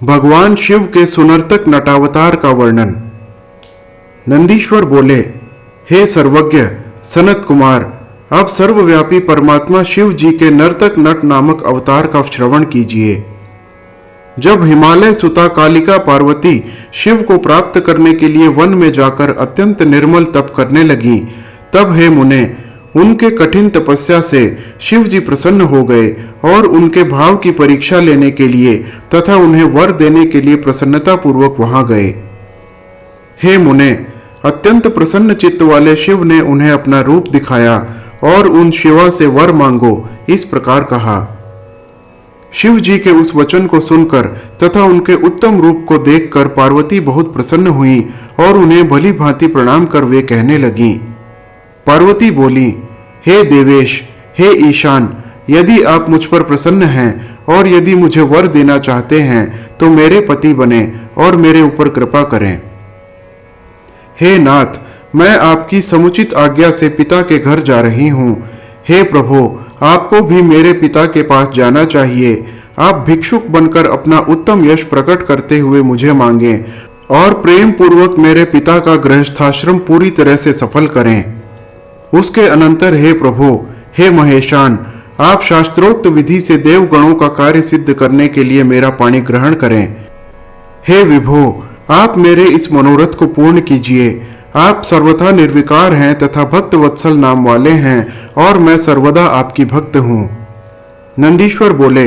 भगवान शिव के सुनर्तक नटावतार का वर्णन। नंदीश्वर बोले, हे सर्वज्ञ सनत कुमार, आप सर्वव्यापी परमात्मा शिव जी के नर्तक नट नामक अवतार का श्रवण कीजिए। जब हिमालय सुता कालिका पार्वती शिव को प्राप्त करने के लिए वन में जाकर अत्यंत निर्मल तप करने लगी, तब हे मुने, उनके कठिन तपस्या से शिव जी प्रसन्न हो गए और उनके भाव की परीक्षा लेने के लिए तथा उन्हें वर देने के लिए प्रसन्नता पूर्वक वहां गए। हे मुने, अत्यंत प्रसन्न चित्त वाले शिव ने उन्हें अपना रूप दिखाया और उन शिवा से वर मांगो इस प्रकार कहा। शिव जी के उस वचन को सुनकर तथा उनके उत्तम रूप को देखकर पार्वती बहुत प्रसन्न हुई और उन्हें भली भांति प्रणाम कर वे कहने लगी। पार्वती बोली, हे देवेश, हे ईशान, यदि आप मुझ पर प्रसन्न हैं और यदि मुझे वर देना चाहते हैं तो मेरे पति बने और मेरे ऊपर कृपा करें। हे नाथ, मैं आपकी समुचित आज्ञा से पिता के घर जा रही हूँ। हे प्रभु, आपको भी मेरे पिता के पास जाना चाहिए। आप भिक्षुक बनकर अपना उत्तम यश प्रकट करते हुए मुझे मांगें और प्रेम पूर्वक मेरे पिता का गृहस्थाश्रम पूरी तरह से सफल करें। उसके अनंतर हे प्रभु, हे महेशान, आप शास्त्रोक्त विधि से देवगणों का कार्य सिद्ध करने के लिए मेरा पाणी ग्रहण करें। हे विभो, आप मेरे इस मनोरथ को पूर्ण कीजिए। आप सर्वथा निर्विकार हैं तथा भक्त वत्सल नाम वाले हैं और मैं सर्वदा आपकी भक्त हूँ। नंदीश्वर बोले,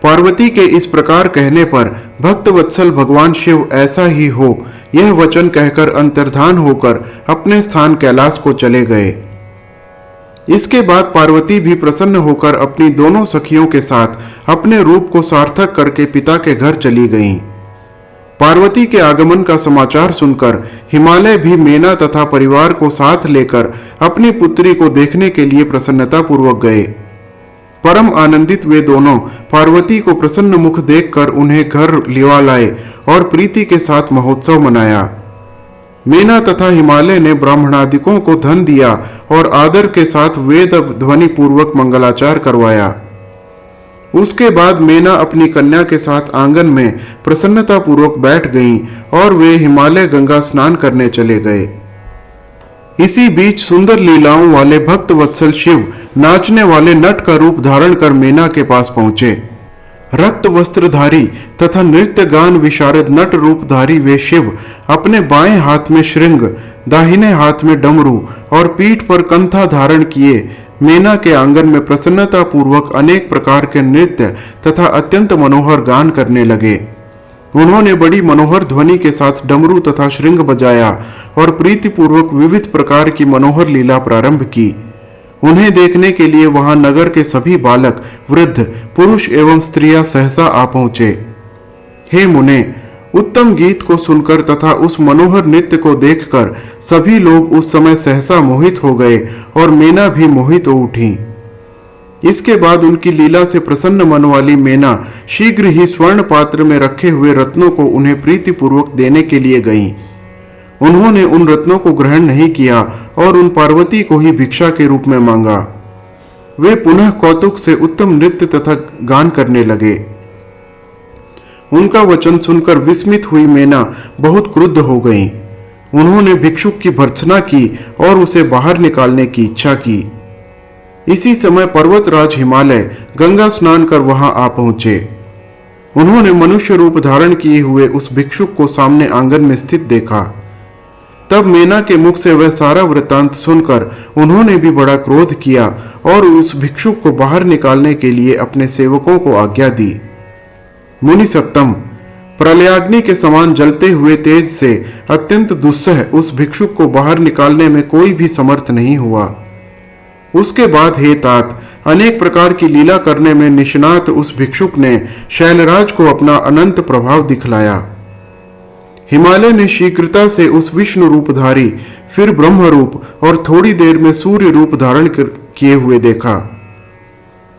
पार्वती के इस प्रकार कहने पर भक्त वत्सल भगवान शिव ऐसा ही हो, यह वचन कहकर अंतर्धान होकर अपने स्थान कैलाश को चले गए। इसके बाद पार्वती भी प्रसन्न होकर अपनी दोनों सखियों के साथ अपने रूप को सार्थक करके पिता के घर चली गईं। पार्वती के आगमन का समाचार सुनकर हिमालय भी मेना तथा परिवार को साथ लेकर अपनी पुत्री को देखने के लिए प्रसन्नता पूर्वक गए। परम आनंदित वे दोनों पार्वती को प्रसन्न मुख देखकर उन्हें घर लिवा लाए और प्रीति के साथ महोत्सव मनाया। मेना तथा हिमालय ने ब्राह्मणादिकों को धन दिया और आदर के साथ वेद ध्वनि पूर्वक मंगलाचार करवाया। उसके बाद मेना अपनी कन्या के साथ आंगन में प्रसन्नता पूर्वक बैठ गईं और वे हिमालय गंगा स्नान करने चले गए। इसी बीच सुंदर लीलाओं वाले भक्त वत्सल शिव नाचने वाले नट का रूप धारण कर मेना के पास पहुंचे। रक्त वस्त्रधारी तथा नृत्य गान विशारद नट रूपधारी वे शिव अपने बाएं हाथ में श्रृंग, दाहिने हाथ में डमरू और पीठ पर कंथा धारण किए मेना के आंगन में प्रसन्नता पूर्वक अनेक प्रकार के नृत्य तथा अत्यंत मनोहर गान करने लगे। उन्होंने बड़ी मनोहर ध्वनि के साथ डमरू तथा श्रृंग बजाया और प्रीतिपूर्वक विविध प्रकार की मनोहर लीला प्रारंभ की। उन्हें देखने के लिए वहां नगर के सभी बालक, वृद्ध, पुरुष एवं स्त्रियां सहसा आ पहुंचे। हे मुने, उत्तम गीत को सुनकर तथा उस मनोहर नृत्य को देखकर सभी लोग उस समय सहसा मोहित हो गए और मेना भी मोहित हो उठी। इसके बाद उनकी लीला से प्रसन्न मन वाली मेना शीघ्र ही स्वर्ण पात्र में रखे हुए रत्नों को उन्हें प्रीतिपूर्वक देने के लिए गईं। उन्होंने उन रत्नों को ग्रहण नहीं किया और उन पार्वती को ही भिक्षा के रूप में मांगा। वे पुनः कौतुक से उत्तम नृत्य तथा गान करने लगे। उनका वचन सुनकर विस्मित हुई मेना बहुत क्रुद्ध हो गईं। उन्होंने भिक्षुक की भर्त्सना की और उसे बाहर निकालने की इच्छा की। इसी समय पर्वतराज हिमालय गंगा स्नान कर वहां आ पहुंचे। उन्होंने मनुष्य रूप धारण किए हुए उस भिक्षुक को सामने आंगन में स्थित देखा। तब मेना के मुख से वह सारा वृत्तांत सुनकर उन्होंने भी बड़ा क्रोध किया और उस भिक्षुक को बाहर निकालने के लिए अपने सेवकों को आज्ञा दी। मुनि सप्तम, प्रलयाग्नि के समान जलते हुए तेज से अत्यंत दुस्सह उस भिक्षुक को बाहर निकालने में कोई भी समर्थ नहीं हुआ। उसके बाद हे तात, अनेक प्रकार की लीला करने में निष्णात उस भिक्षुक ने शैलराज को अपना अनंत प्रभाव दिखलाया। हिमालय ने शीघ्रता से उस विष्णु रूपधारी, फिर ब्रह्म रूप और थोड़ी देर में सूर्य रूप धारण किए हुए देखा।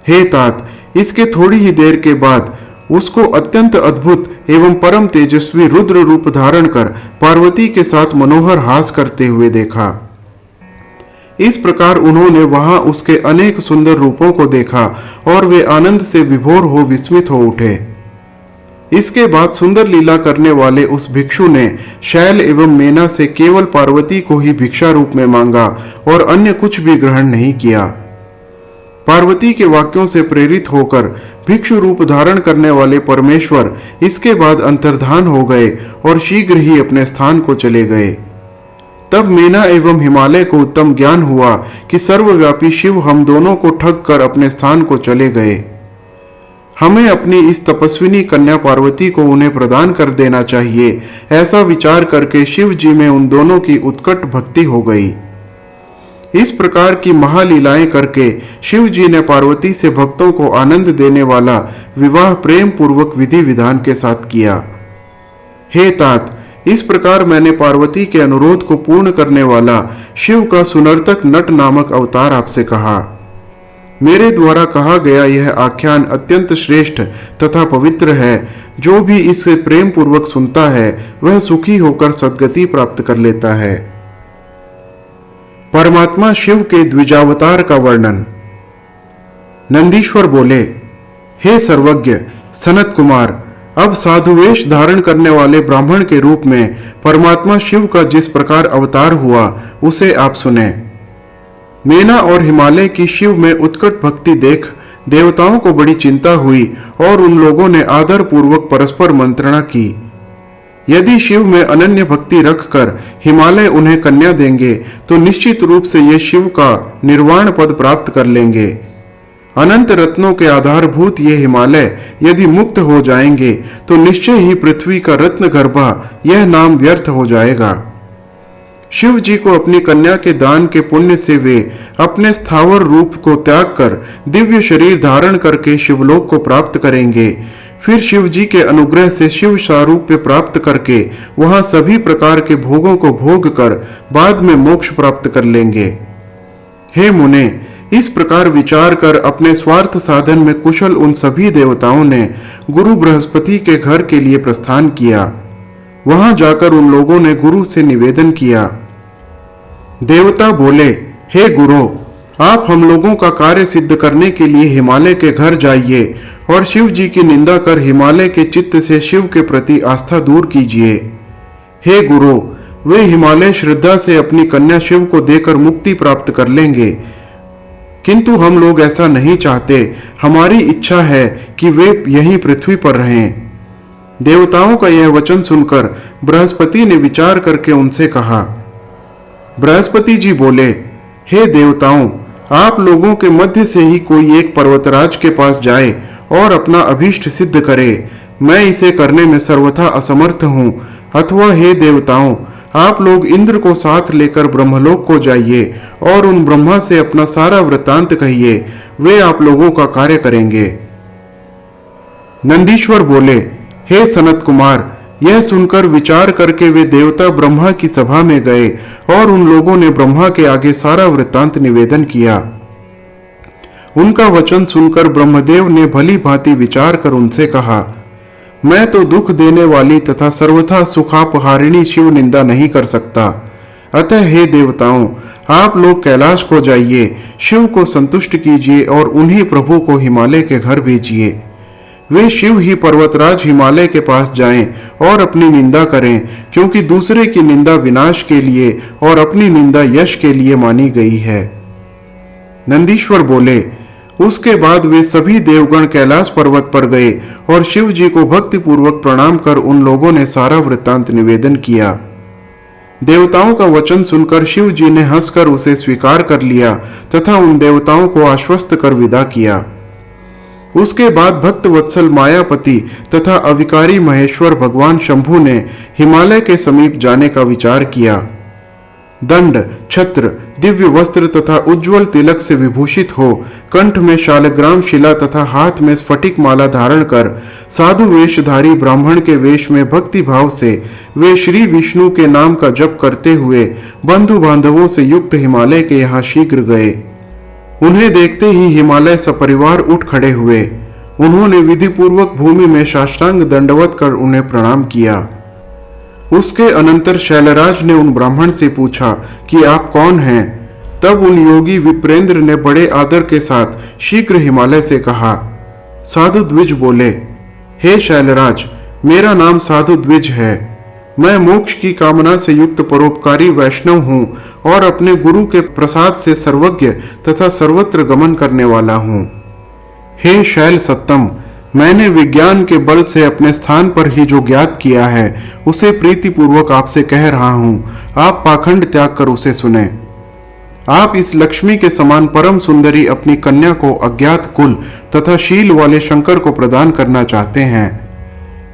हे तात, इसके थोड़ी ही देर के बाद उसको अत्यंत अद्भुत एवं परम तेजस्वी रुद्र रूप धारण कर पार्वती के साथ मनोहर हास करते हुए देखा। इस प्रकार उन्होंने वहां उसके अनेक सुंदर रूपों को देखा और वे आनंद से विभोर हो विस्मित हो उठे। इसके बाद सुंदर लीला करने वाले उस भिक्षु ने शैल एवं मेना से केवल पार्वती को ही भिक्षा रूप में मांगा और अन्य कुछ भी ग्रहण नहीं किया। पार्वती के वाक्यों से प्रेरित होकर भिक्षु रूप धारण करने वाले परमेश्वर इसके बाद अंतर्धान हो गए और शीघ्र ही अपने स्थान को चले गए। तब मेना एवं हिमालय को उत्तम ज्ञान हुआ कि सर्वव्यापी शिव हम दोनों को ठग कर अपने स्थान को चले गए। हमें अपनी इस तपस्विनी कन्या पार्वती को उन्हें प्रदान कर देना चाहिए, ऐसा विचार करके शिव जी में उन दोनों की उत्कट भक्ति हो गई। इस प्रकार की महालीलाएं करके शिव जी ने पार्वती से भक्तों को आनंद देने वाला विवाह प्रेम पूर्वक विधि विधान के साथ किया। हे तात, इस प्रकार मैंने पार्वती के अनुरोध को पूर्ण करने वाला शिव का सुनर्तक नट नामक अवतार आपसे कहा। मेरे द्वारा कहा गया यह आख्यान अत्यंत श्रेष्ठ तथा पवित्र है। जो भी इसे प्रेम पूर्वक सुनता है वह सुखी होकर सद्गति प्राप्त कर लेता है। परमात्मा शिव के द्विजावतार का वर्णन। नंदीश्वर बोले, हे सर्वज्ञ सनत कुमार, अब साधुवेश धारण करने वाले ब्राह्मण के रूप में परमात्मा शिव का जिस प्रकार अवतार हुआ उसे आप सुने। मेना और हिमालय की शिव में उत्कट भक्ति देख देवताओं को बड़ी चिंता हुई और उन लोगों ने आदर पूर्वक परस्पर मंत्रणा की। यदि शिव में अनन्य भक्ति रखकर हिमालय उन्हें कन्या देंगे तो निश्चित रूप से ये शिव का निर्वाण पद प्राप्त कर लेंगे। अनंत रत्नों के आधारभूत ये हिमालय यदि मुक्त हो जाएंगे तो निश्चय ही पृथ्वी का रत्न गर्भा यह नाम व्यर्थ हो जाएगा। शिव जी को अपनी कन्या के दान के पुण्य से वे अपने स्थावर रूप को त्याग कर दिव्य शरीर धारण करके शिवलोक को प्राप्त करेंगे। फिर शिव जी के अनुग्रह से शिव सारूप्य प्राप्त करके वहां सभी प्रकार के भोगों को भोग कर बाद में मोक्ष प्राप्त कर लेंगे। हे मुने, इस प्रकार विचार कर अपने स्वार्थ साधन में कुशल उन सभी देवताओं ने गुरु बृहस्पति के घर के लिए प्रस्थान किया। वहां जाकर उन लोगों ने गुरु से निवेदन किया। देवता बोले, हे गुरु, आप हम लोगों का कार्य सिद्ध करने के लिए हिमालय के घर जाइए और शिव जी की निंदा कर हिमालय के चित्त से शिव के प्रति आस्था दूर कीजिए। हे गुरु, वे हिमालय श्रद्धा से अपनी कन्या शिव को देकर मुक्ति प्राप्त कर लेंगे, किंतु हम लोग ऐसा नहीं चाहते। हमारी इच्छा है कि वे यहीं पृथ्वी पर रहें। देवताओं का यह वचन सुनकर बृहस्पति ने विचार करके उनसे कहा। बृहस्पति जी बोले, हे देवताओं, आप लोगों के मध्य से ही कोई एक पर्वतराज के पास जाए और अपना अभीष्ट सिद्ध करे। मैं इसे करने में सर्वथा असमर्थ हूँ। अथवा हे देवताओं, आप लोग इंद्र को साथ लेकर ब्रह्मलोक को जाइए और उन ब्रह्मा से अपना सारा वृत्तांत कहिए, वे आप लोगों का कार्य करेंगे। नंदीश्वर बोले, हे सनत कुमार, यह सुनकर विचार करके वे देवता ब्रह्मा की सभा में गए और उन लोगों ने ब्रह्मा के आगे सारा वृत्तांत निवेदन किया। उनका वचन सुनकर ब्रह्मदेव ने भली भांति विचार कर उनसे कहा, मैं तो दुख देने वाली तथा सर्वथा सुखापहारिणी शिव निंदा नहीं कर सकता। अतः हे देवताओं, आप लोग कैलाश को जाइए, शिव को संतुष्ट कीजिए और उन्हीं प्रभु को हिमालय के घर भेजिए। वे शिव ही पर्वतराज हिमालय के पास जाएं और अपनी निंदा करें, क्योंकि दूसरे की निंदा विनाश के लिए और अपनी निंदा यश के लिए मानी गई है। नंदीश्वर बोले, उसके बाद वे सभी देवगण कैलाश पर्वत पर गए और शिव जी को भक्ति पूर्वक प्रणाम कर उन लोगों ने सारा वृत्तांत निवेदन किया। देवताओं का वचन सुनकर शिव जी ने हंसकर उसे स्वीकार कर लिया तथा उन देवताओं को आश्वस्त कर विदा किया। उसके बाद भक्त वत्सल मायापति तथा अविकारी महेश्वर भगवान शंभु ने हिमालय के समीप जाने का विचार किया। दंड, छत्र, दिव्य वस्त्र तथा उज्जवल तिलक से विभूषित हो, कंठ में शालग्राम शिला तथा हाथ में स्फटिक माला धारण कर साधु वेशधारी ब्राह्मण के वेश में भक्ति भाव से वे श्री विष्णु के नाम का जप करते हुए बंधु बांधवों से युक्त हिमालय के यहाँ शीघ्र गए। उन्हें देखते ही हिमालय सपरिवार उठ खड़े हुए। उन्होंने विधि पूर्वक भूमि में साष्टांग दंडवत कर उन्हें प्रणाम किया। उसके अनंतर शैलराज ने उन ब्राह्मण से पूछा कि आप कौन हैं। तब उन योगी विप्रेंद्र ने बड़े आदर के साथ शीघ्र हिमालय से कहा। साधु द्विज बोले, हे शैलराज, मेरा नाम साधु द्विज है। मैं मोक्ष की कामना से युक्त परोपकारी वैष्णव हूँ और अपने गुरु के प्रसाद से सर्वज्ञ तथा सर्वत्र गमन करने वाला हूँ। हे शैल सत्तम, मैंने विज्ञान के बल से अपने स्थान पर ही जो ज्ञात किया है उसे प्रीतिपूर्वक आपसे कह रहा हूँ। आप पाखंड त्याग कर उसे सुने। आप इस लक्ष्मी के समान परम सुंदरी अपनी कन्या को अज्ञात कुल तथा शील वाले शंकर को प्रदान करना चाहते हैं।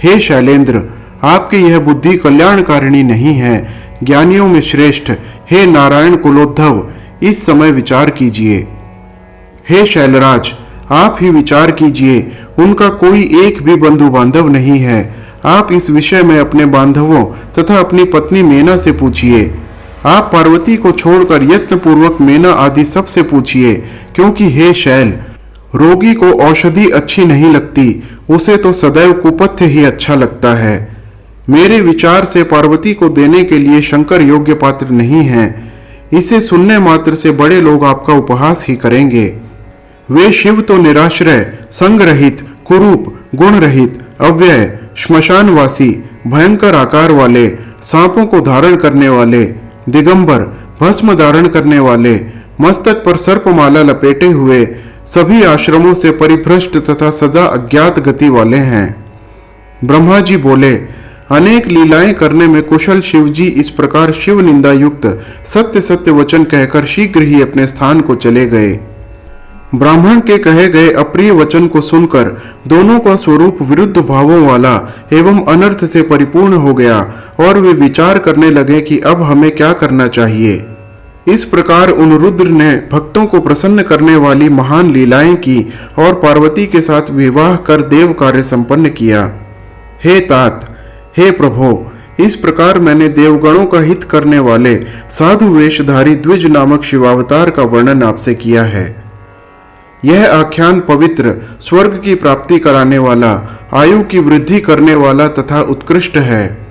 हे शैलेंद्र, आपकी यह बुद्धि कल्याणकारिणी नहीं है। ज्ञानियों में श्रेष्ठ हे नारायण कुलोद्धव, इस समय विचार कीजिए। हे शैलराज, आप ही विचार कीजिए। उनका कोई एक भी बंधु बांधव नहीं है। आप इस विषय में अपने बांधवों तथा अपनी पत्नी मेना से पूछिए। आप पार्वती को छोड़कर यत्न पूर्वक मेना आदि सबसे पूछिए, क्योंकि हे शैल, रोगी को औषधि अच्छी नहीं लगती, उसे तो सदैव कुपथ्य ही अच्छा लगता है। मेरे विचार से पार्वती को देने के लिए शंकर योग्य पात्र नहीं है। इसे सुनने मात्र से बड़े लोग आपका उपहास ही करेंगे। वे शिव तो निराश्रय, संग रहित, कुरूप, गुण रहित, अव्यय, श्मशानवासी, भयंकर आकार वाले, सांपों को धारण करने वाले, दिगंबर, भस्म धारण करने वाले, मस्तक पर सर्पमाला लपेटे हुए, सभी आश्रमों से परिभ्रष्ट तथा सदा अज्ञात गति वाले हैं। ब्रह्मा जी बोले, अनेक लीलाएं करने में कुशल शिव जी इस प्रकार शिव निंदा युक्त सत्य सत्य वचन कहकर शीघ्र ही अपने स्थान को चले गए। ब्राह्मण के कहे गए अप्रिय वचन को सुनकर दोनों का स्वरूप विरुद्ध भावों वाला एवं अनर्थ से परिपूर्ण हो गया और वे विचार करने लगे कि अब हमें क्या करना चाहिए। इस प्रकार उन रुद्र ने भक्तों को प्रसन्न करने वाली महान लीलाएं की और पार्वती के साथ विवाह कर देव कार्य संपन्न किया। हे तात, हे प्रभो, इस प्रकार मैंने देवगणों का हित करने वाले साधु वेशधारी द्विज नामक शिवावतार का वर्णन आपसे किया है। यह आख्यान पवित्र, स्वर्ग की प्राप्ति कराने वाला, आयु की वृद्धि करने वाला तथा उत्कृष्ट है।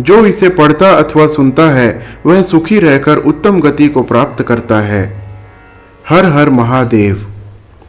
जो इसे पढ़ता अथवा सुनता है वह सुखी रहकर उत्तम गति को प्राप्त करता है। हर हर महादेव।